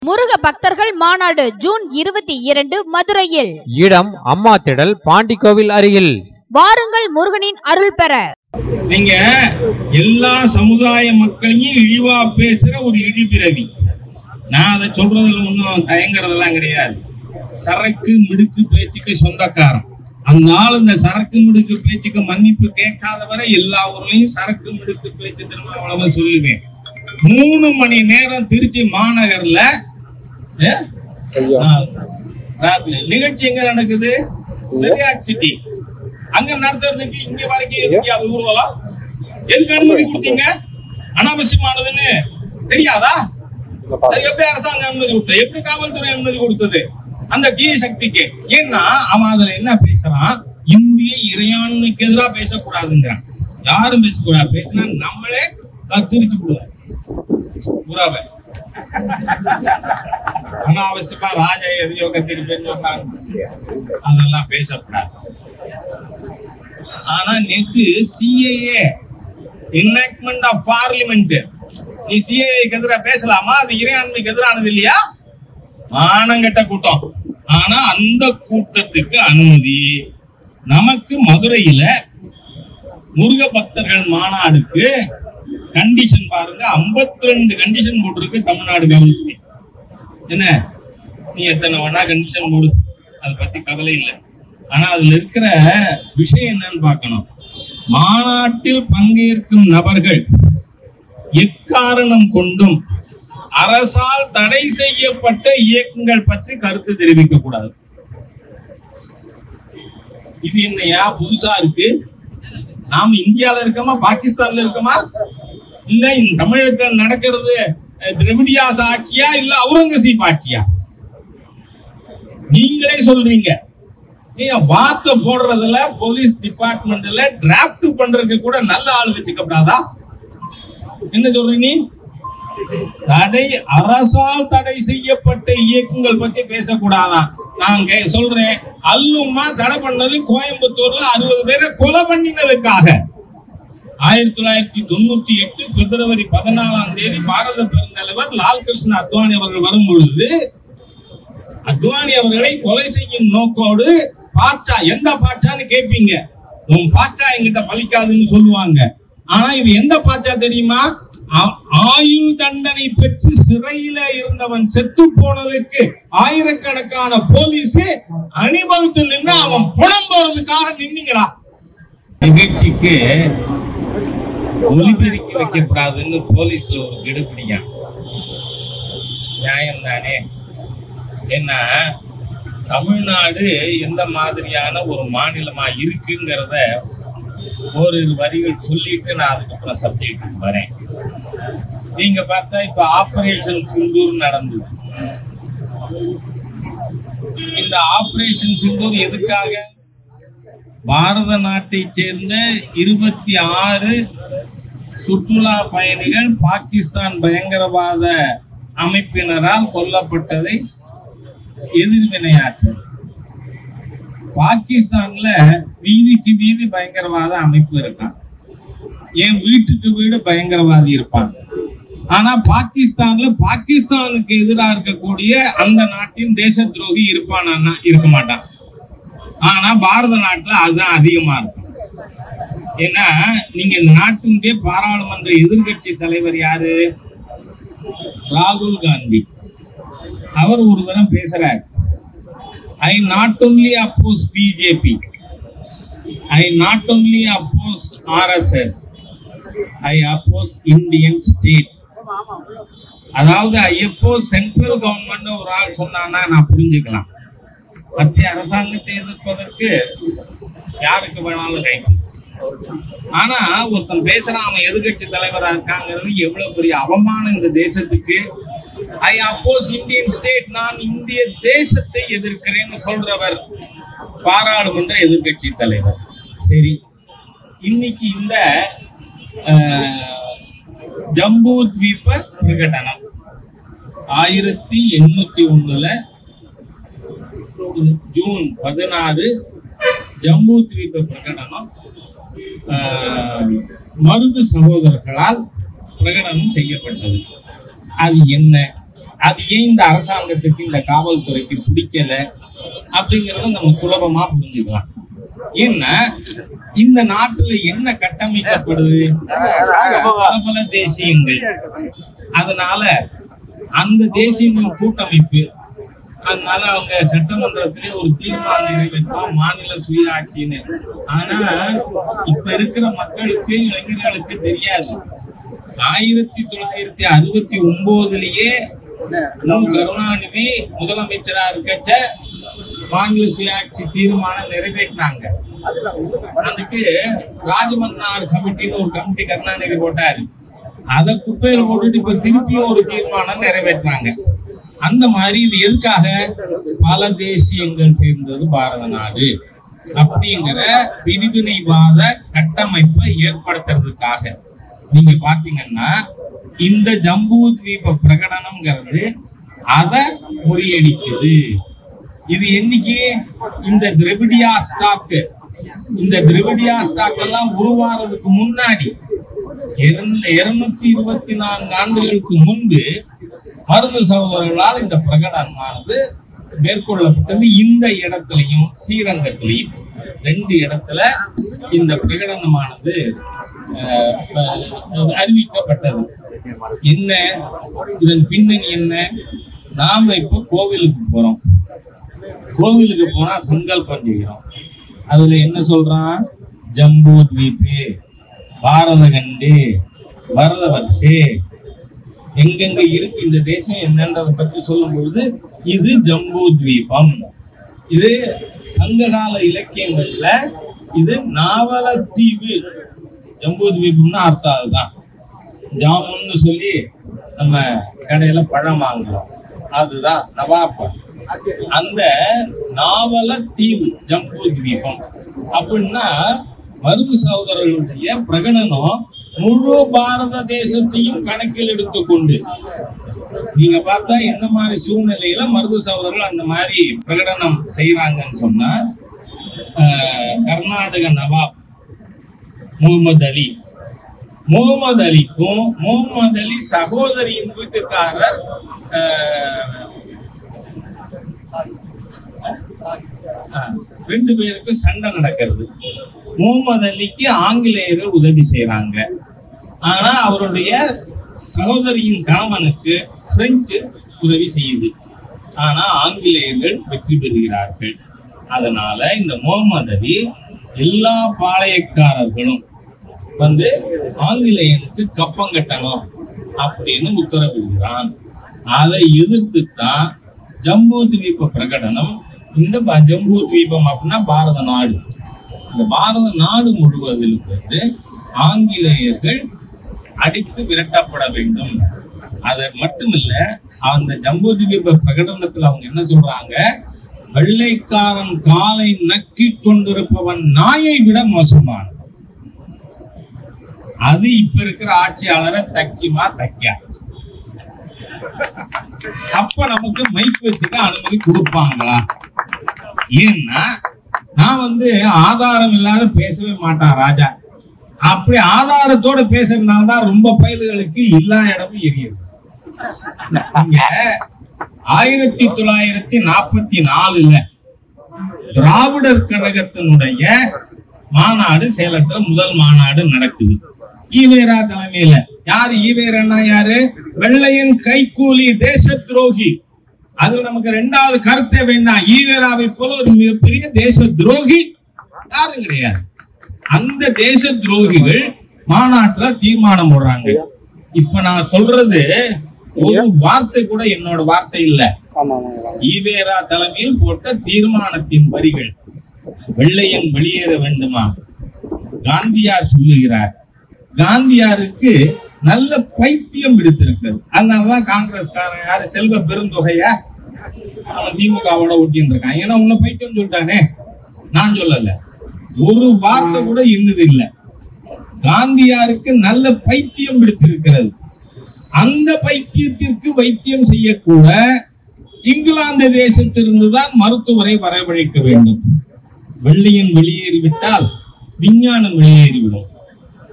முருக பக்தர்கள் மாநாடு ஜூன் 22 மதுரையில். இடம் அம்மா திடல், பாண்டிக்கோவில் அருகில். வாருங்கள் முருகனின் அருள் பெற. நீங்க எல்லா சமுதாய மக்களையும் இழிவா பேசுற ஒரு இழிபிறவி. நான் அதை சொல்றதுல ஒன்றும் தயங்குறதெல்லாம் கிடையாது. சரக்கு மிடுக்கு பேச்சுக்கு சொந்தக்காரன். அந்த ஆள் இந்த சரக்கு மிடுக்கு பேச்சுக்கு மன்னிப்பு கேட்காத வரை எல்லா ஊர்லயும் சரக்கு மிடுக்கு பேச்சு திரும்ப சொல்லுவேன். 3 மணி நேரம் திருச்சி மாநகர்ல நிகழ்ச்சி எங்க நடக்குது? சிட்டி. அங்க நடத்துறதுக்கு இங்க வரைக்கும் ஊர்வலம் எதுக்கு அனுமதி கொடுத்தீங்க? அனாவசியமானதுன்னு தெரியாதா? எப்படி அரசாங்கம் அனுமதி கொடுத்தது? எப்படி காவல்துறை அனுமதி கொடுத்தது? அந்த தீய சக்திக்கு. ஏன்னா அவன் அதுல என்ன பேசுறான்? இந்திய இறையாண்மைக்கு எதிராக பேசக்கூடாதுங்கிறான். யாரும் பேசக்கூடாது. பேசினா நம்மளே திருச்சி விடுவோம். புறாவை அனாவசியமா ராஜா எதையோ கத்திருப்பேன்னு சொன்னாங்க. அதெல்லாம் பேசக்கூடாது. ஆனா நேத்து சிஏஏ என்ஆக்ட்மெண்ட் ஆஃப் பார்லிமெண்ட், நீ சிஏஏக்கு எதிராக பேசலாமா? அது இறையாண்மைக்கு எதிரானது இல்லையா? ஆனங்கட்ட கூட்டம். ஆனா அந்த கூட்டத்துக்கு அனுமதி நமக்கு மதுரையில முருக பக்தர்கள் மாநாடுக்கு கண்டிஷன் பாருங்க, 52 கண்டிஷன் போட்டிருக்கு தமிழ்நாடு கவர்மெண்ட். என்ன, நீ எத்தனை வேணா கண்டிஷன் போடு, அதை பத்தி கவலை இல்லை. ஆனா அதுல இருக்கிற விஷயம் என்னன்னு பார்க்கணும். மாநாட்டில் பங்கேற்கும் நபர்கள் எக்காரணம் கொண்டும் அரசால் தடை செய்யப்பட்ட இயக்கங்கள் பற்றி கருத்து தெரிவிக்க கூடாது. இது என்னையா புதுசா இருக்கு? நாம இந்தியால இருக்கோமா பாகிஸ்தான்ல இருக்கோமா? இல்ல இந்த தமிழகத்தில் நடக்கிறது திரவிடியாஸ் ஆட்சியா இல்ல அவுரங்கசீப் ஆட்சியா? நீங்களே சொல்றீங்க. நீங்க வார்த்தை போடுறதுல போலீஸ் டிபார்ட்மெண்ட்ல டிராப்ட் பண்றதுக்கு கூட நல்ல ஆள் வச்சுக்கப்படாதா? என்ன சொல்றீங்க? தடை, அரசால் தடை செய்யப்பட்ட இயக்கங்கள் பத்தி பேசக்கூடாதான். நான் சொல்றேன், அல்லுமா தடை பண்ணது கோயம்புத்தூர்ல 60 பேரை கொலை பண்ணினதுக்காக 1998 பிப்ரவரி 14 பாரத பெருந்தலைவர் லால் கிருஷ்ண அத்வானி அவர்கள் வரும் பொழுது அத்வானி அவர்களை கொலை செய்யும் நோக்கோடு பாட்சா, எந்த பாட்சான்னு கேட்பீங்க. உன் பாட்சா எங்கிட்ட பலிக்காதுன்னு சொல்லுவாங்க. ஆனா இது எந்த பாட்சா தெரியுமா? ஆயுள் தண்டனை பெற்று சிறையில இருந்தவன் செத்து போனதுக்கு ஆயிரக்கணக்கான போலீஸ் அணிவகுத்து நின்று அவன் பணம் போறதுக்காக நின்னீங்களா? நிகழ்ச்சிக்கு ஒலிபெருக்கி வைக்கப்படாதுன்னு போலீஸ்ல ஒரு கெடுபிடியா? நியாயம் தானே? ஏன்னா தமிழ்நாடு எந்த மாதிரியான ஒரு மாநிலமா இருக்குங்கிறத ஓரிரு வரிகள் சொல்லிட்டு நான் அதுக்கப்புறம் சப்ஜெக்ட் வரேன். நீங்க பார்த்தா இப்ப ஆபரேஷன் சிந்தூர் நடந்தது. இந்த ஆபரேஷன் சிந்தூர் எதுக்காக? பாரத நாட்டை சேர்ந்த 26 சுற்றுலா பயணிகள் பாகிஸ்தான் பயங்கரவாத அமைப்பினரால் கொல்லப்பட்டதை எதிர்வினையாற்ற. பாகிஸ்தான்ல வீதிக்கு வீதி பயங்கரவாத அமைப்பு இருக்கான். என் வீட்டுக்கு வீடு பயங்கரவாதி இருப்பான். ஆனா பாகிஸ்தான்ல பாகிஸ்தானுக்கு எதிராக இருக்கக்கூடிய அந்த நாட்டின் தேச துரோகி இருப்பானா? இருக்க மாட்டான். ஆனா பாரத நாட்டுல அதுதான் அதிகமா இருக்கும். ஏன்னா நீங்க இந்த நாட்டினுடைய பாராளுமன்ற எதிர்கட்சி தலைவர் யாரு? ராகுல் காந்தி. அவர் ஒரு தரம் பேசுறார், I not only oppose BJP, I not only oppose RSS, I oppose Indian state. அதாவது I oppose central government ஒரு ஆள் சொன்னான்னா நான் புரிஞ்சுக்கலாம். மத்திய அரசாங்கத்தை எதிர்ப்பதற்கு யாருக்கு வேணாலும் ரைட். ஆனா ஒருத்தன் பேசுறான், அவன் எதிர்கட்சி தலைவரா இருக்காங்கிறது எவ்வளவு பெரிய அவமானம் இந்த தேசத்துக்கு. I oppose Indian state, நான் இந்திய தேசத்தை எதிர்க்கிறேன்னு சொல்றவர் பாராளுமன்ற எதிர்கட்சி தலைவர். சரி, இன்னைக்கு இந்த ஜம்பு தீப பிரகடனம் 1801 ஜூன் 16 ஜம்பு தீப பிரகடனம் மருது சகோதரர்களால் பிரகடனம் செய்யப்பட்டது. அது என்ன அது ஏன் இந்த அரசாங்கத்துக்கு இந்த காவல்துறைக்கு பிடிக்கல அப்படிங்கறத நம்ம சுலபமா புரிஞ்சுக்கலாம். ஏன்னா இந்த நாட்டுல என்ன கட்டமைக்கப்படுது, பல தேசியங்கள். அதனால அந்த தேசியங்கள் கூட்டமைப்பு, அதனால அவங்க சட்டமன்றத்திலே ஒரு தீர்மானம் நிறைவேற்றோம் மாநில சுயாட்சின்னு. ஆனா இப்ப இருக்கிற மக்களுக்கு, இளைஞர்களுக்கு தெரியாது. 1969லயே கருணாநிதி முதலமைச்சரா இருக்கச்ச மாநில சுயாட்சி தீர்மானம் நிறைவேற்றினாங்க. அதுக்கு ராஜமன்னார் கமிட்டின்னு ஒரு கமிட்டி கருணாநிதி போட்டாரு. அதை குப்பையில போட்டுட்டு இப்ப திருப்பியும் ஒரு தீர்மானம் நிறைவேற்றாங்க. அந்த மாதிரி இது எதுக்காக, பல தேசியங்கள் சேர்ந்தது பாரத நாடு அப்படிங்கிற பிரிவினைவாத கட்டமைப்பை ஏற்படுத்துறதுக்காக. நீங்க பாத்தீங்கன்னா இந்த ஜம்பு தீப பிரகடனம்ங்கிறது அதை முறியடிக்குது. இது என்னைக்கு, இந்த திரவிடியா ஸ்டாக், இந்த திரவிடியா ஸ்டாக் எல்லாம் உருவாறதுக்கு முன்னாடி 224 ஆண்டுகளுக்கு முன்பு மருது சகோதரர்களால் இந்த பிரகடனமானது மேற்கொள்ளப்பட்டது. இந்த இடத்திலையும் ஸ்ரீரங்கத்திலையும் 2 இடத்துல இந்த பிரகடனமானது அறிவிக்கப்பட்டது. என்ன இதன் பின்னணி என்ன, நாம இப்ப கோவிலுக்கு போறோம். கோவிலுக்கு போனா சங்கல்பம் செய்கிறோம். அதுல என்ன சொல்றான், ஜம்பு தீபே பாரத கண்டே பரத வர்ஷே, எங்கெங்க இருக்கு இந்த தேசம் என்னன்றதை பற்றி சொல்லும் பொழுது இது ஜம்பு தீபம். இது சங்ககால இலக்கியங்கள்ல இது நாவலத்தீவு. ஜம்பு தீபம்னா அர்த்தம் அதுதான். ஜாமுன்னு சொல்லி நம்ம கடையில பழம் வாங்குறோம், அதுதான் நவாப்பழம். அந்த நாவலத்தீவு ஜம்பு தீபம் அப்படின்னா மருது சகோதரர்களுடைய பிரகடனம் முழு பாரத தேசத்தையும் கணக்கில் எடுத்துக்கொண்டு, நீங்க பார்த்தா என்ன மாதிரி சூழ்நிலையில மருது சகோதரர்கள் அந்த மாதிரி பிரகடனம் செய்யறாங்கன்னு சொன்னா, கர்நாடக நவாப் முகமது அலிக்கும் முகமது அலி சகோதரியின் வீட்டுக்காரர் 2 பேருக்கு சண்டை நடக்கிறது. முகமது அலிக்கு ஆங்கிலேயர்கள் உதவி செய்யறாங்க. ஆனா அவருடைய சகோதரியின் கணவனுக்கு பிரெஞ்சு உதவி செய்யுது. ஆனா ஆங்கிலேயர்கள் வெற்றி பெறுகிறார்கள். அதனால இந்த முகமது அலி எல்லா பாளையக்காரர்களும் வந்து ஆங்கிலேயனுக்கு கப்பம் கட்டணும் அப்படின்னு உத்தரவிடுகிறான். அதை எதிர்த்துத்தான் ஜம்பு தீப பிரகடனம். இந்த ஜம்பு தீபம் அப்படின்னா பாரத நாடு. இந்த பாரத நாடு முழுவதிலும் வந்து ஆங்கிலேயர்கள் அடித்து விரட்டப்பட வேண்டும். அது மட்டுமில்ல, அந்த ஜம்பு தீப பிரகடனத்துல அவங்க என்ன சொல்றாங்க, வெள்ளைக்காரன் காலை நக்கி கொண்டிருப்பவன் நாயை விட மோசமான. அது இப்ப இருக்கிற ஆட்சியாளரை தக்கிமா தைக்கா. அப்ப நமக்கு மைக் வச்சுக்க அனுமதி கொடுப்பாங்களா? ஏன்னா நான் வந்து ஆதாரம் இல்லாத பேசவே மாட்டான் ராஜா. அப்படி ஆதாரத்தோட பேசுறதுனாலதான் ரொம்ப பயல்களுக்கு எல்லா இடமும் எரியுது. 1944 திராவிடர் கழகத்தினுடைய மாநாடு சேலத்துல முதல் மாநாடு நடக்குது. ஈவேரா தலைமையில. யாரு ஈவேரா? யாரு? வெள்ளையன் கைக்கூலி தேச துரோகி. அது நமக்கு 2வது கருத்தே வேண்டாம். ஈவேராவை போல ஒரு மிகப்பெரிய தேச துரோகி யாரும் கிடையாது. அந்த தேச துரோகிகள் மாநாட்டுல தீர்மானம் போடுறாங்க. இப்ப நான் சொல்றது ஒரு வார்த்தை கூட என்னோட வார்த்தை இல்ல, ஈவேரா தலைமையில் போட்ட தீர்மானத்தின் வரிகள். வெள்ளையன் வெளியேற வேண்டுமா? காந்தியார் சொல்லுகிறார். காந்தியாருக்கு நல்ல பைத்தியம் பிடித்திருக்கிறது. அதனாலதான் காங்கிரஸ்காரன் யாரு செல்வ பெருந்தொகையா அவன் திமுகவோட ஒட்டின்னு இருக்கான். ஏன்னா உன்ன பைத்தியம் சொல்லிட்டானே, நான் சொல்லல. ஒரு வார்த்தை கூட என்னது இல்லை. காந்தியாருக்கு நல்ல பைத்தியம் பிடித்திருக்கிறது. அந்த பைத்தியத்திற்கு வைத்தியம் செய்யக்கூட இங்கிலாந்து தேசத்திலிருந்துதான் மருத்துவரை வரவழைக்க வேண்டும். வெள்ளையன் வெளியேறிவிட்டால் விஞ்ஞானம் வெளியேறிவிடும்.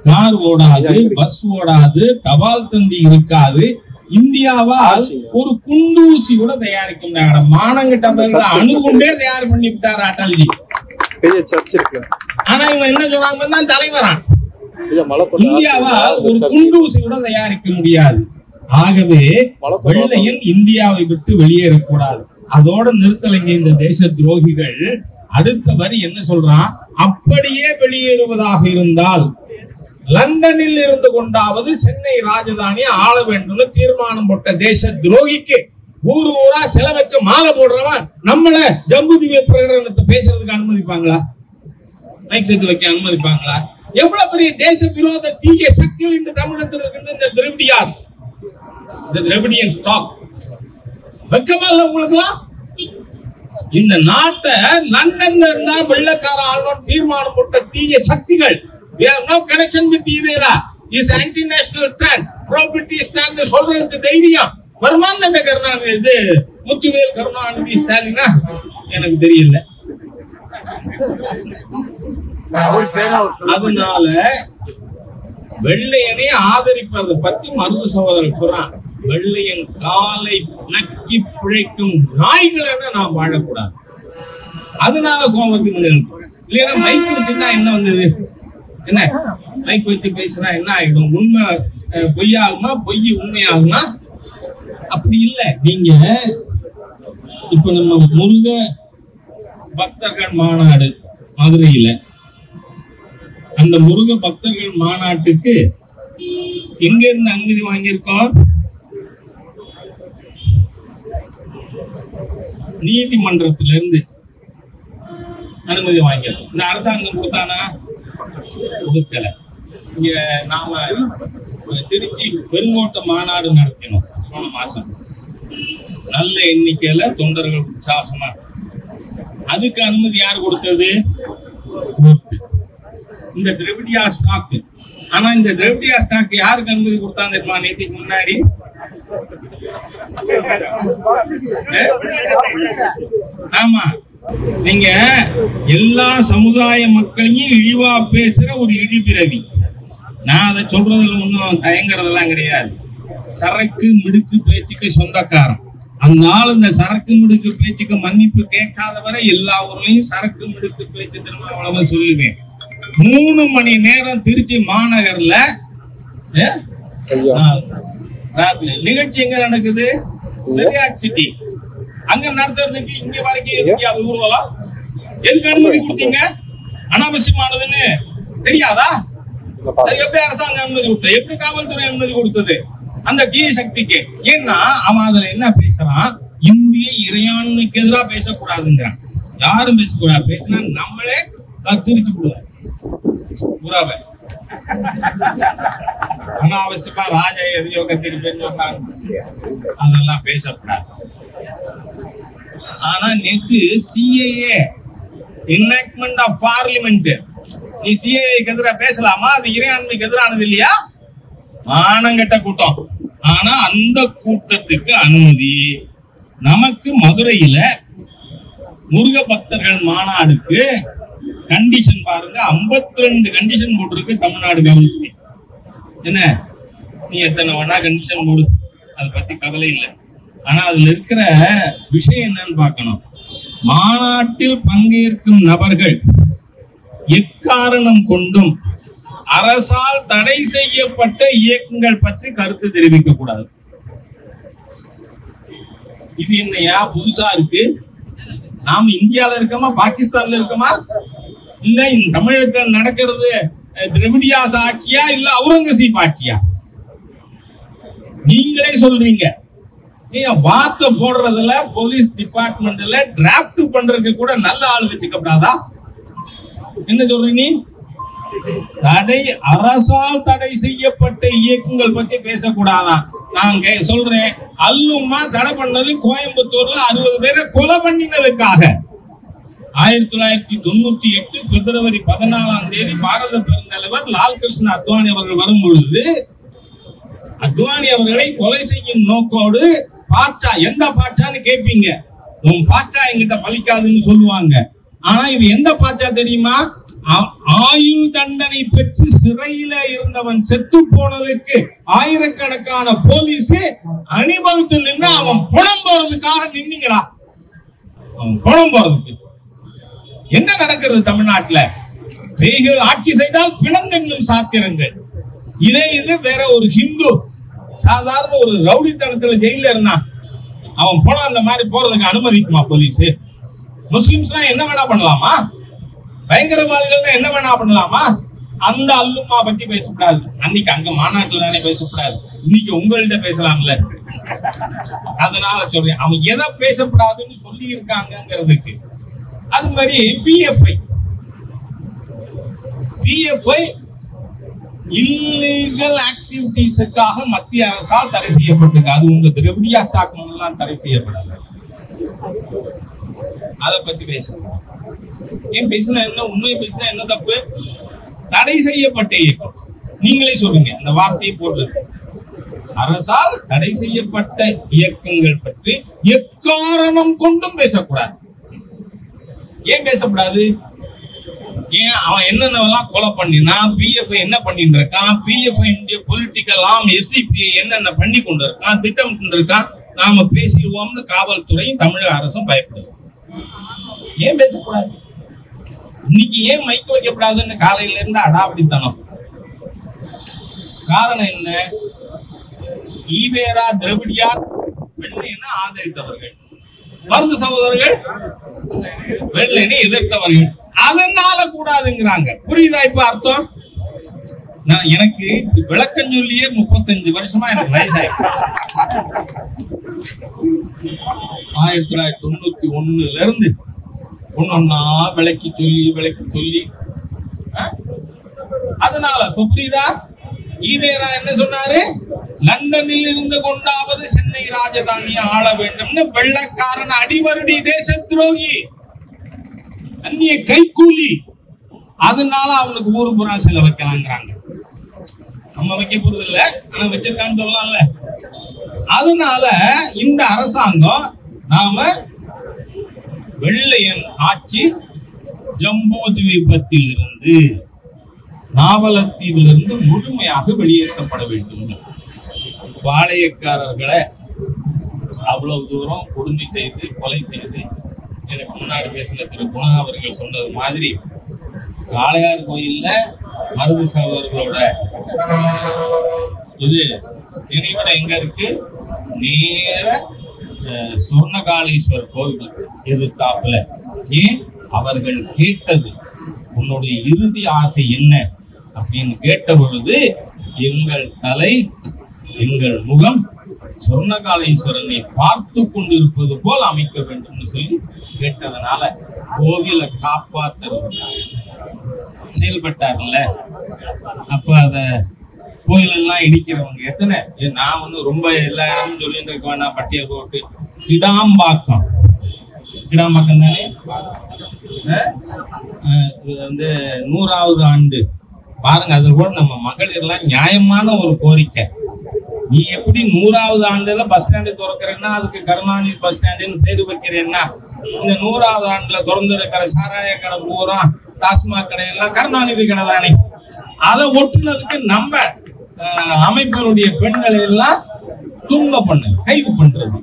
கார் ஓடாது, பஸ் ஓடாது, தபால் தந்தி இருக்காது. இந்தியாவால் ஒரு குண்டூசி கூட தயாரிக்க முடியாது. மானங்கிட்ட அணுகுண்டே தயார் பண்ணி விட்டார் அடல்ஜி. ஆனா இவன் என்ன சொல்றாங்க, தலைவரா இந்தியாவால் ஒரு குண்டூசி கூட தயாரிக்க முடியாது. ஆகவே வெள்ளையன் இந்தியாவை விட்டு வெளியேறக்கூடாது. அதோட நிறுத்தலைங்க இந்த தேச துரோகிகள். அடுத்த வரி என்ன சொல்றான், அப்படியே வெளியேறுவதாக இருந்தால் லண்டனில் இருந்து கொண்டாவது சென்னை ராஜதானியை ஆள வேண்டும் தீர்மானம் போட்ட தேச துரோகிக்கு ஊரு ஊரா செலவச்சு மாலை போடுறவன் நம்மள ஜம்பு திவ்ய பிரகடனத்தை பேசுறதுக்கு அனுமதிப்பாங்களா? மைக் செட்டு வைக்க அனுமதிப்பாங்களா? எவ்வளவு பெரிய தேச விரோத தீய சக்திகள் இந்த தமிழகத்தில் இருக்கின்ற இந்த திராவிடியாஸ், இந்த திராவிடியன் ஸ்டாக் வெக்கமா இல்ல உங்களுக்குலாம்? இந்த நாட்டை லண்டன்ல இருந்தா வெள்ளக்கார ஆளுநர் தீர்மானம் போட்ட தீய சக்திகள். We have no connection with either. Is anti-national stand, pro-British stand சொல்றதுக்கு தைரியம் வருமானம் இந்த கருணாநிதி, இது முத்துவேல் கருணாநிதி ஸ்டாலினா எனக்கு தெரியல. அதனால வெள்ளையனை ஆதரிப்பதை பத்தி மருது சகோதரர் சொல்றான். வெள்ளையன் காலை நக்கி பிழைக்கும் நாய்களை நாம் வாழக்கூடாது. அதனால கோபத்துக்கு இல்லைன்னா மைக் வச்சுட்டா என்ன வந்தது, என்ன மைக் வச்சு பேசினா என்ன ஆயிடும்? உண்மை பொய்யாகுமா, பொய் உண்மையாகுமா? அப்படி இல்லை. நீங்க இப்ப நம்ம முருக பக்தர்கள் மாநாடு மதுரையில, அந்த முருக பக்தர்கள் மாநாட்டுக்கு எங்க இருந்து அனுமதி வாங்கியிருக்கோம்? நீதிமன்றத்திலிருந்து அனுமதி வாங்கியிருக்கோம். இந்த அரசாங்கம் கொடுத்தானா? கொடுக்கல. இங்க நாம திருச்சி பெருங்கோட்டை மாநாடு நடத்தினோம் போன மாசம். நல்ல எண்ணிக்கையில தொண்டர்கள் உற்சாகமா. அதுக்கு அனுமதி யார் கொடுத்தது? இந்த திராவிடியா ஸ்டாக். ஆனா இந்த திராவிடியா ஸ்டாக் யாருக்கு அனுமதி கொடுத்தாங்க தெரியுமா? நேற்றுக்கு முன்னாடி ஆமா, நீங்க எல்லா சமுதாய மக்களையும் இழிவா பேசுற ஒரு இழிபிறவி. நான் அதை சொல்றதுல ஒன்னும் தயங்குறதெல்லாம் கிடையாது. சரக்கு மிடுக்கு பேச்சுக்கு சொந்தக்காரன். அந்த ஆள் இந்த சரக்கு மிடுக்கு பேச்சுக்கு மன்னிப்பு கேட்காத வரை எல்லா ஊர்லயும் சரக்கு மிடுக்கு பேச்சு திரும்ப சொல்லுவேன். 3 மணி நேரம் திருச்சி மாநகர்ல நிகழ்ச்சி எங்க நடக்குது? சிட்டி. அங்க நடத்துறதுக்கு இங்க வரைக்கும் ஊர்வலம் எதுக்கு அனுமதி கொடுத்தீங்க? அனாவசியமானதுன்னு தெரியாதா? அது எப்படி அரசாங்கம் அனுமதி கொடுத்தது? எப்படி காவல்துறை அனுமதி கொடுத்தது? அந்த தீய சக்திக்கு. ஏன்னா அவன் அதுல என்ன பேசுறான், இந்திய இறையாண்மைக்கு எதிராக பேசக்கூடாதுங்கிறான். யாரும் பேசக்கூடாது. பேசினா நம்மளே திருச்சி போடுவோம் புறாவை. அனாவசியமா ராஜ எதையோ கத்திருப்பேன்னு சொன்னாங்க. அதெல்லாம் பேசக்கூடாது. ஆனா நேத்து சிஏஏ என்ஆக்ட்மெண்ட் ஆஃப் பார்லிமெண்ட், நீ சிஏஏக்கு எதிராக பேசலாமா? அது இறையாண்மைக்கு எதிரானது இல்லையா? ஆனங்கட்ட கூட்டம். ஆனா அந்த கூட்டத்துக்கு அனுமதி நமக்கு மதுரையில முருக பக்தர்கள் மாநாடுக்கு கண்டிஷன் பாருங்க, 52 கண்டிஷன் போட்டிருக்கு தமிழ்நாடு கவர்மெண்ட். என்ன நீ எத்தனை வேணா கண்டிஷன் போடு, அதை பத்தி கவலை இல்லை. ஆனா அதுல இருக்கிற விஷயம் என்னன்னு பார்க்கணும். மாநாட்டில் பங்கேற்கும் நபர்கள் எக்காரணம் கொண்டும் அரசால் தடை செய்யப்பட்ட இயக்கங்கள் பற்றி கருத்து தெரிவிக்க கூடாது. இது என்னையா புதுசா இருக்கு? நாம் இந்தியால இருக்கோமா பாகிஸ்தான்ல இருக்கோமா? இல்ல இந்த தமிழகத்தில் நடக்கிறது திராவிடியாஸ் ஆட்சியா இல்ல அவுரங்கசீப் ஆட்சியா? நீங்களே சொல்றீங்க. நீங்க வார்த்தை போடுறதுல போலீஸ் டிபார்ட்மெண்ட்ல டிராப்ட் பண்றதுக்கு கூட நல்ல ஆள் வச்சுக்கப்படாதா? என்ன சொல்ற நீ? தடை அரசால் தடை செய்யப்பட்ட இயக்கங்கள் பத்தி பேசக்கூடாதான். நான் சொல்றேன், அல்லுமா தடை பண்ணது கோயம்புத்தூர்ல 60 பேரை கொலை பண்ணினதுக்காக 1998 பிப்ரவரி 14ஆம் தேதி பாரத பெருந்தலைவர் லால் கிருஷ்ண அத்வானி அவர்கள் வரும் பொழுது அத்வானி அவர்களை கொலை செய்யும் நோக்கோடு பாட்சா, எந்த பாட்சான்னு கேட்பீங்க. உன் பாட்சா எங்கிட்ட பலிக்காதுன்னு சொல்லுவாங்க. ஆனா இது எந்த பாட்சா தெரியுமா? ஆயுள் தண்டனை பெற்று சிறையில இருந்தவன் செத்து போனதுக்கு ஆயிரக்கணக்கான போலீஸ் அணிவகுத்து நின்று அவன் பணம் போறதுக்காக நின்னீங்களா? அவன் பணம் போறதுக்கு என்ன நடக்கிறது தமிழ்நாட்டுல? பேய்கள் ஆட்சி செய்தால் பிணந்தென்னும் சாத்திரங்கள். இது வேற ஒரு ஹிந்து சாதாரண ஒரு ரவுடித்தனத்துல ஜெயில இருந்தான், அவன் போனா அந்த மாதிரி போறதுக்கு அனுமதிக்குமா போலீஸ்? முஸ்லிம்ஸ்னா என்ன வேணா பண்ணலாமா? பயங்கரவாதிகள் என்ன வேணா பண்ணலாமா? அந்த அல்லுமா பத்தி பேசக்கூடாது. அன்னைக்கு அங்க மாநாட்டுல தானே பேசக்கூடாது, இன்னைக்கு உங்கள்கிட்ட பேசலாம்ல. அதனால சொல்றேன், அவன் எதை பேசக்கூடாதுன்னு சொல்லி இருக்காங்கிறதுக்கு. அது மாதிரி பிஎஃப்ஐ இல்லீகல் ஆக்டிவிட்டிஸுக்காக மத்திய அரசால் தடை செய்யப்பட்டிருக்கு. அது உங்க திரவிடியா ஸ்டாக் எல்லாம் தடை செய்யப்படாது. அதை பத்தி பேசணும். ஏன் பேசினா என்ன, உண்மையை பேசினா என்ன தப்பு? தடை செய்யப்பட்ட இயக்கம், நீங்களே சொல்லுங்க, அந்த வார்த்தையை போட்டு. அரசால் தடை செய்யப்பட்ட இயக்கங்கள் பற்றி எக்காரணம் கொண்டும் பேசக்கூடாது. ஏன் பேசக்கூடாது? ஏன் அவன் என்னென்னலாம் கொலை பண்ணினா, பிஎஃப்ஐ என்ன பண்ணிட்டு இருக்கான், பிஎஃப்ஐ பொலிட்டிக்கல் ஆம் எஸ்டிபிஐ என்னென்ன பண்ணி கொண்டு இருக்கான், திட்டம் கொண்டு இருக்கான், நாம பேசிடுவோம்னு காவல்துறையும் தமிழக அரசும் பயப்படுது. ஏன் பேசக்கூடாது? இன்னைக்கு ஏன் மைக்கு வைக்கப்படாதுன்னு காலையில இருந்து அடாவடித்தனம். காரணம் என்ன? ஈவேரா திரவிடியா வெள்ளையனை ஆதரித்தவர்கள், மருது சகோதரர்கள் வெள்ளையனை எதிர்த்தவர்கள், அதனால கூடாதுங்கிறாங்க. புரியுதா இப்ப அர்த்தம்? நான் எனக்கு விளக்கம் சொல்லியே 35 வருஷமா எனக்கு வயசாயிருக்கு. 1991 இருந்து ஒன்னொன்னா விளக்கி சொல்லி அதனால புரியுதா? ஈவேரா என்ன சொன்னாரு? லண்டனில் இருந்து கொண்டாவது சென்னை ராஜதானியை ஆள வேண்டும்னு. வெள்ளக்காரன் அடிவருடி, தேச துரோகி, அந்நிய கைக்கூலி, அதனால அவனுக்கு ஊரு புறா செல்ல வைக்கலாங்கிறாங்க. நம்ம வைக்க போறது இல்ல, ஆனா வச்சிருக்கான்னு சொல்லலாம்ல. அதனால இந்த அரசாங்கம் நாம வெள்ளையன் ஆட்சி ஜம்பூ தீபத்தில் இருந்து, நாவலத்தீவிலிருந்து முழுமையாக வெளியேற்றப்பட வேண்டும். பாளையக்காரர்களை அவ்வளவு தூரம் கொடுமை செய்து கொலை செய்து, எனக்கு முன்னாடி பேசின திரு குணா அவர்கள் சொன்னது மாதிரி, காளையார் கோயில்ல மருது சகோதரர்களோட இது நினைவிடம் எங்க இருக்கு? நேர சொர்ணகாளீஸ்வர் கோவில் எதிர்த்தாப்புல. ஏன்? அவர்கள் கேட்டது, உன்னுடைய இறுதி ஆசை என்ன அப்படின்னு கேட்ட பொழுது, எங்கள் தலை எங்கள் முகம் சொர்ணகாளீஸ்வரனை பார்த்து கொண்டிருப்பது போல் அமைக்க வேண்டும் சொல்லி கேட்டதனால கோவிலை காப்பாற்ற செயல்பட்டார்ல. அப்ப அத கோயிலெல்லாம் இடிக்கிறவங்க எத்தனை? நான் வந்து ரொம்ப எல்லா இடமும் சொல்லிட்டு இருக்க வேணாம், பட்டியல் போட்டு. கிடாம்பாக்கம் தானே வந்து 100வது ஆண்டு பாருங்க. அதுல கூட நம்ம மகளிர் எல்லாம் நியாயமான ஒரு கோரிக்கை. நீ எப்படி 100வது ஆண்டுல பஸ் ஸ்டாண்டு திறக்கிறேன்னா அதுக்கு கருணாநிதி பஸ் ஸ்டாண்டுன்னு பேரு வைக்கிறேன்னா, இந்த 100வது ஆண்டுல திறந்து இருக்கிற சாராய கடை பூரா, டாஸ்மாக் கடை எல்லாம் கருணாநிதி கடை தானே. அதை ஒட்டுனதுக்கு நம்ம அமைப்பினுடைய பெண்களை எல்லாம் துன்ப பண்ணு, கைது பண்றது.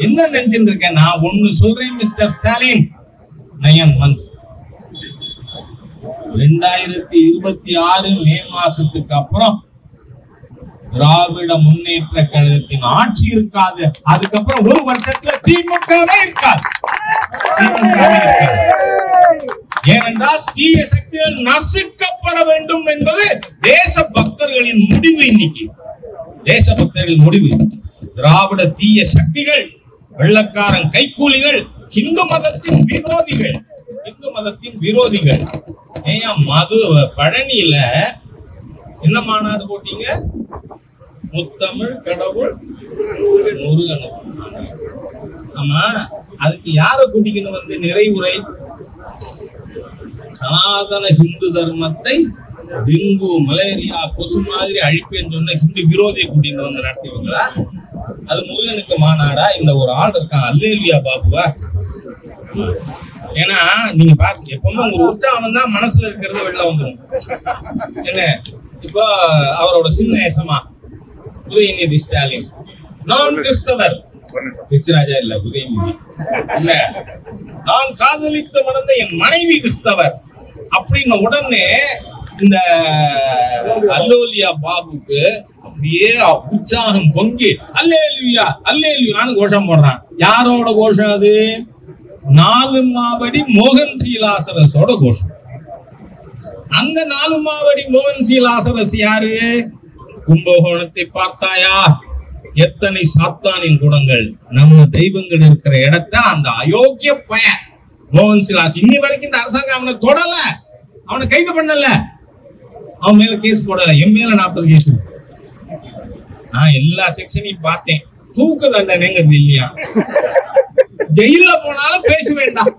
என்ன நினைச்சுட்டு இருக்கேன்? நான் ஒண்ணு சொல்றேன் மிஸ்டர் ஸ்டாலின், 9 months 2026 மே மாசத்துக்கு அப்புறம் திராவிட முன்னேற்ற கழகத்தின் ஆட்சி இருக்காது. அதுக்கப்புறம் ஒரு வருஷத்துல திமுகவே இருக்காது. ஏனென்றால் தீய சக்திகள் நசுக்கப்பட வேண்டும் என்பது தேச பக்தர்களின் முடிவு. இன்னைக்கு தேச பக்தர்களின் முடிவு. திராவிட தீய சக்திகள், வெள்ளக்காரன் கைக்கூலிகள், இந்து மதத்தின் விரோதிகள். ஏன் மது பழனியில என்ன மாநாடு போட்டீங்க? முத்தமிழ் கடவுள் முருகன். ஆமா, அதுக்கு யார கூட்டிக்கணும் வந்து நிறைவுரை? சனாதன ஹிந்து தர்மத்தை டெங்கு மலேரியா கொசு மாதிரி அழிப்பேன்னு சொன்ன ஹிந்து விரோதியை கூட்டிட்டு வந்து நடத்துவீங்களா? அது முருகனுக்கு மாநாடா? இந்த ஒரு ஆள் இருக்கான் அல்லேலியா பாபுவா, ஏன்னா நீங்க பாருங்க, எப்பவுமே உங்க உற்சாகம் தான் மனசுல இருக்கிறது வெளில வந்துடும். என்ன இப்போ அவரோட சின்னேசமா உதயநிதி ஸ்டாலின் நான் கிறிஸ்தவர், ராஜா இல்ல உதயநிதி இல்ல, நான் காதலித்த மணந்த என் மனைவி கிறிஸ்தவர் அப்படின்னு உடனே இந்த அல்லோலியா பாபுக்கு அப்படியே உற்சாகம் பொங்கி அல்லேலுயா அல்லேலுயான்னு கோஷம் போடுறான். யாரோட கோஷம் அது? 4 மாவடி மோகன் சீலாசரஸோட கோஷம். அந்த 4 மாவடி மோகன் சீலாசரஸ் யாரு? கும்பகோணத்தை பார்த்தாயா? எத்தனை சாத்தானின் குணங்கள். நம்ம தெய்வங்கள் இருக்கிற இடத்த அந்த அயோக்கிய பையன் மோகன் சீலாஸ் இன்னி வரைக்கும் இந்த அரசாங்கம் அவனை தொடல, அவனை கைது பண்ணல, அவன் மேல கேஸ் போடல. என் மேல 40 கேஸ் இருக்கு. நான் எல்லா செக்ஷனையும் பார்த்தேன். தூக்கு தண்டனைங்கிறது இல்லையா? ஜெயில போனாலும் பேச வேண்டாம்,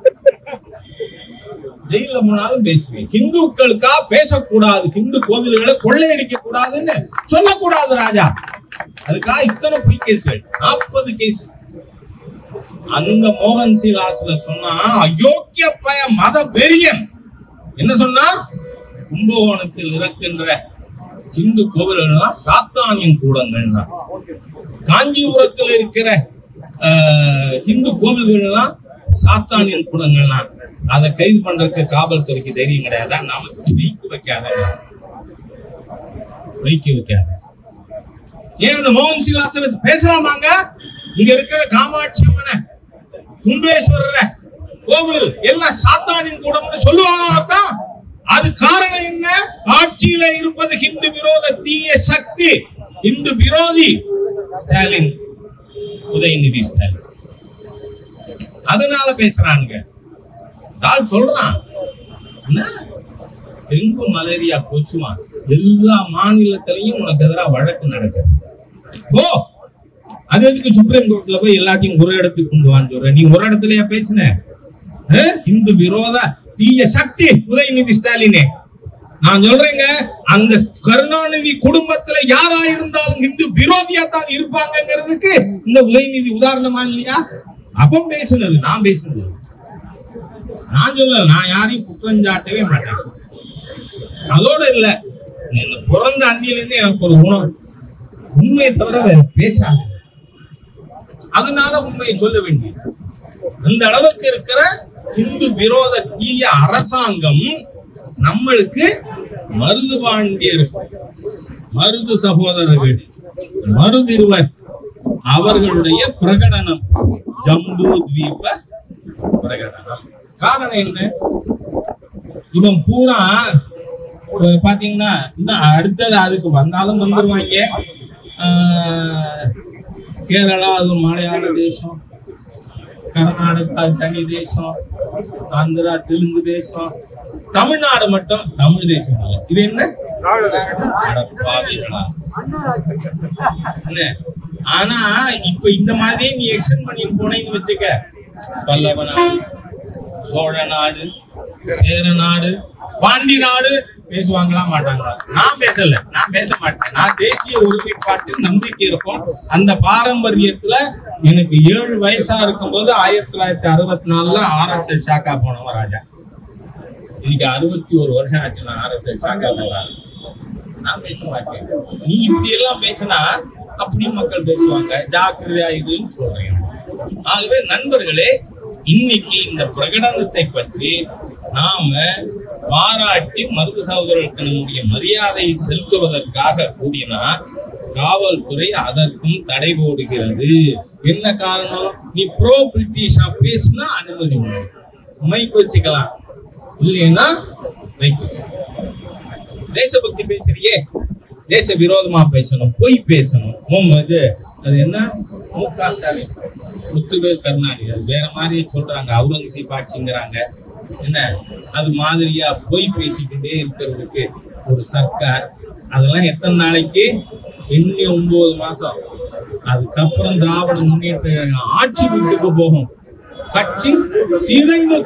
ஜெயில போனாலும் பேசுவேன். ஹிந்துக்களுக்கா பேசக்கூடாது, ஹிந்து கோவில்களை கொள்ளையடிக்க கூடாதுன்னு சொல்லக்கூடாது ராஜா. அதுக்காக இத்தனை பொய் கேஸ்கள், 40 கேஸ். அந்த மோகன் சீலாஸ்ல சொன்னா அயோக்கிய பய மத வெறியன் என்ன சொன்னா? கும்பகோணத்தில் இருக்கின்ற இந்து கோவில்கள் சாத்தானின் கூடங்கள், காஞ்சிபுரத்தில் இருக்கிற இந்து கோவில்கள் எல்லாம் சாத்தானின் கூடங்கள். அதை கைது பண்றதுக்கு காவல்துறைக்கு தைரியம் கிடையாதா? நாம வைக்க வைக்காத. ஏன் அந்த மோகன் சீலாசரஸ் பேசலாமாங்க? இங்க இருக்கிற காமாட்சி அம்மனை, கும்பேஸ்வரர் கோவில் எல்லாம் சாத்தானின் கூடம்னு சொல்லுவாங்க. அது காரணம் என்ன? ஆட்சியில இருப்பது ஹிந்து விரோத தீய சக்தி, ஹிந்து விரோதி ஸ்டாலின், உதயநிதி ஸ்டாலின். அதனால பேசுறாங்க. சொல்றான் டெங்கு மலேரியா கொசுவான் எல்லா மாநிலத்திலையும் உனக்கு எதிராக வழக்கு நடக்குது. ஓ அது எதுக்கு சுப்ரீம் கோர்ட்ல போய் எல்லாத்தையும் ஒரு இடத்துக்கு கொண்டு வான்னு சொல்ற? நீ ஒரு இடத்துலயா பேசின? இந்து விரோத தீய சக்தி உதயநிதி ஸ்டாலினே. நான் சொல்றேங்க, அந்த கருணாநிதி குடும்பத்துல யாரா இருந்தாலும் இந்து விரோதியா தான் இருப்பாங்கிறதுக்கு இந்த உதயநிதி உதாரணமா இல்லையா? அவன் பேசுனது, நான் பேசுனது. நான் சொல்லல, நான் யாரையும் குற்றஞ்சாட்டவே மாட்டேன். அதோட இல்ல, பிறந்த அன்னில இருந்து எனக்கு ஒரு குணம், உண்மையை தவிர வேற பேசாது. அதனால உண்மையை சொல்ல வேண்டியது. அந்த அளவுக்கு இருக்கிற இந்து விரோத தீய அரசாங்கம் நம்மளுக்கு மருது பாண்டியர், மருது சகோதரர்கள், மருதிருவர் அவர்களுடைய பிரகடனம், ஜம்பு தீப பிரகடனம். காரணம் என்ன? இவன் பூரா பாத்தீங்கன்னா இன்னும் அடுத்தது அதுக்கு வந்தாலும் வந்துருவாங்க. கேரளா அது மலையாள தேசம், கர்நாடகா தனி தேசம், ஆந்திரா தெலுங்கு தேசம், தமிழ்நாடு மட்டும் தமிழ் தேசம் இல்லை. இது என்ன? ஆனா இப்ப இந்த மாதிரி நீ எக்ஸ்டெண்ட் பண்ணி போனீங்கன்னு வச்சுக்க, பல்லவ நாடு, சோழ நாடு, சேர நாடு, பாண்டி நாடு பேசுவாங்களா மாட்டாங்களா? நான் பேசல, நான் பேச மாட்டேன். நான் தேசிய ஒருமைப்பாட்டில் நம்பிக்கை இருக்கும். அந்த பாரம்பரியத்துல எனக்கு 7 வயசா இருக்கும் போது 1964 RSS ஷாக்கா போனவன் ராஜா. இன்னைக்கு 61 வருஷம் ஆச்சு நான் RSS ஷாக்கா போறேன். நான் பேச மாட்டேன். நீ இப்படி எல்லாம் பேசினா அப்படி மக்கள் பேசுவாங்க, ஜாக்கிரதையா இதுன்னு சொல்றேன். ஆகவே நண்பர்களே, இன்னைக்கு இந்த பிரகடனத்தை பற்றி நாம பாராட்டி மருது சகோதரர்களுக்கு நம்முடைய மரியாதையை செலுத்துவதற்காக கூடினா காவல்துறை அதற்கும் தடை போடுகிறது. என்ன காரணம்? நீ ப்ரோ பிரிட்டிஷா பேசினா அனுமதி உண்டு, மைக் வச்சுக்கலாம், இல்லைன்னா மைக் வச்சுக்கலாம். தேசபக்தி பேசுறியே, தேச விரோதமா பேசணும், பொய் பேசணும். அது என்ன? மு.க. ஸ்டாலின், முத்துவேல் கருணாநிதி அது வேற மாதிரியே சொல்றாங்க, அவுரங்கசீப் ஆட்சிங்கிறாங்க. என்ன அது மாதிரியா பொய் பேசிக்கிட்டே இருக்கிறதுக்கு ஒரு சர்க்கார். அதெல்லாம் எத்தனை நாளைக்கு? 9 மாசம். அதுக்கப்புறம் திராவிட முன்னேற்ற ஆட்சி விட்டுக்கு போகும், கட்சி சிதைந்து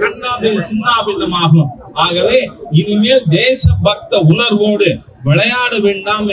சின்னாபின்னமாகும். ஆகவே இனிமேல் தேசபக்த உணர்வோடு விளையாட வேண்டாம்.